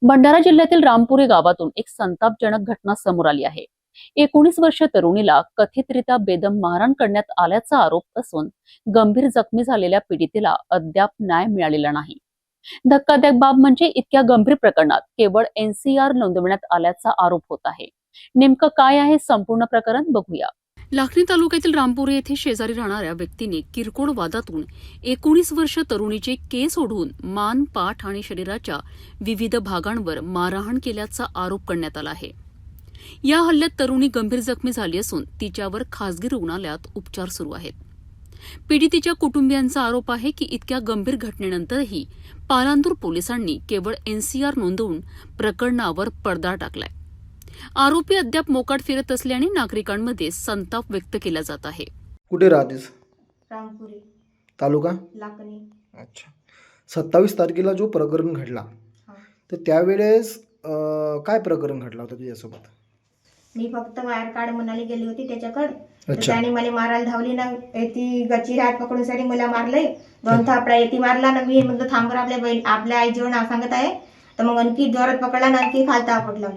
भंडारा जिल्ह्यातील रामपुरी गावातून एक संतापजनक घटना समोर आली आहे। 19 वर्षीय तरुणीला कथितरित्या बेदम मारहाण करण्यात आल्याचा आरोप असून गंभीर जखमी झालेल्या पीडितेला अद्याप न्याय मिळालेला नाही। धक्कादायक बाब म्हणजे इतक्या गंभीर प्रकरणात केवळ एनसीआर नोंदवण्यात आल्याचा आरोप होत आहे। नेमकं काय आहे संपूर्ण प्रकरण बघूया। लाखनी तालुक्यातील रामपुरी येथे शेजारी राहणाऱ्या व्यक्तीने किरकोळ वादातून 19 वर्ष तरुणीचे केस ओढून मान, पाठ आणि शरीराच्या विविध भागांवर मारहाण केल्याचा आरोप करण्यात आला आहे। या हल्ल्यात तरुणी गंभीर जखमी झाली असून तिच्यावर खासगी रुग्णालयात उपचार सुरू आहेत। पीडितेच्या कुटुंबियांचा आरोप आहे की इतक्या गंभीर घटनेनंतरही पालांदूर पोलिसांनी केवळ एनसीआर नोंदवून प्रकरणावर पडदा टाकलाय। आरोपी अद्याप मोकाट फिरत असल्याने नागरिकांमध्ये संताप व्यक्त केला जात आहे। कुठे राहतेस? रामपुरी तालुका लाखनी। अच्छा। 27 तारखेला जो प्रकरण घडला हा. तर त्यावेळेस काय प्रकरण घडला होता तुझ्यासोबत? मी फक्त वायर कार्ड म्हणाली गेली होती त्याच्याकडे, तर अच्छा. त्याने मला मारायला धावली ना, ती गच्ची हात पकडूनसाठी मला मारलंय, 2 थापडा येती मारला ना। मी म्हणतो थांबर, आपल्या बहीण आपल्या आई जेवण सांगत आहे, तर मग आणखी जोरात पकडला ना, आणखी खालता आपटला।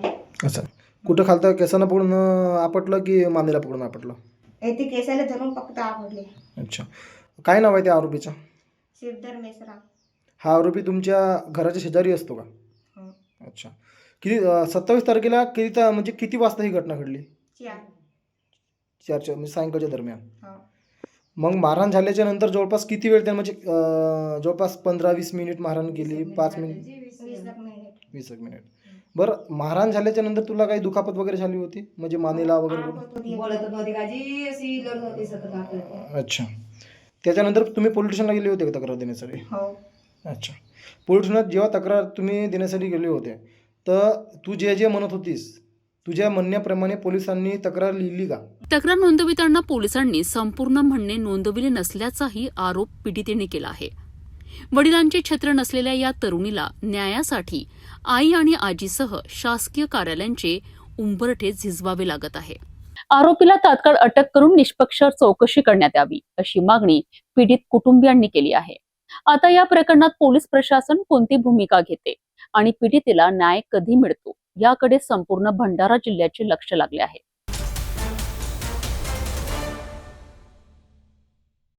अच्छा, कुठं खालता? केसांना पकडून आपटलं की मानेला पकडून आपटलं? ती केसाला धरून फक्त आपटले। अच्छा, काय नाव आहे त्या आरोपीचं? शिरधर मेसरा। हा आरोपी तुमच्या घराच्या शेजारी असतो का? हो। अच्छा, किती 27 तारखेला म्हणजे किती वाजता ही घटना घडली? 4 म्हणजे सायंकाळच्या दरम्यान। हो। मग मारहाण झाल्याच्या नंतर जवळपास किती वेळ म्हणजे जवळपास 15-20 मिनिट मारहाण केली? 5 मिनिट? 20 मिनिट। बरं, मारहाण झाल्याच्या नंतर तुला काही दुखापत वगैरे झाली होती म्हणजे मानेला वगैरे? अच्छा, त्याच्यानंतर तुम्ही पोलीस स्टेशनला गेले होते का तक्रार देण्यासाठी? हो। अच्छा, पोलीस स्टेशनात जेव्हा तक्रार तुम्ही देण्यासाठी गेले होते तर तू जे म्हणत होतीस, तुझ्या म्हणण्याप्रमाणे पोलिसांनी तक्रार लिहिली का? तक्रार नोंदविताना पोलिसांनी संपूर्ण म्हणणे नोंदविले नसल्याचाही आरोप पीडितेने केला आहे। वडिलांचे छत्र नसलेल्या या तरुणीला न्यायासाठी आई आणि आजीसह शासकीय कार्यालयांचे उंबरठे झिजवावे लागत आहे। आरोपीला तात्काळ अटक करून निष्पक्ष चौकशी करण्यात यावी अशी मागणी पीडित कुटुंबियांनी केली आहे। आता या प्रकरणात पोलीस प्रशासन कोणती भूमिका घेते आणि पीडितेला न्याय कधी मिळतो याकडे संपूर्ण भंडारा जिल्ह्याचे लक्ष लागले आहे।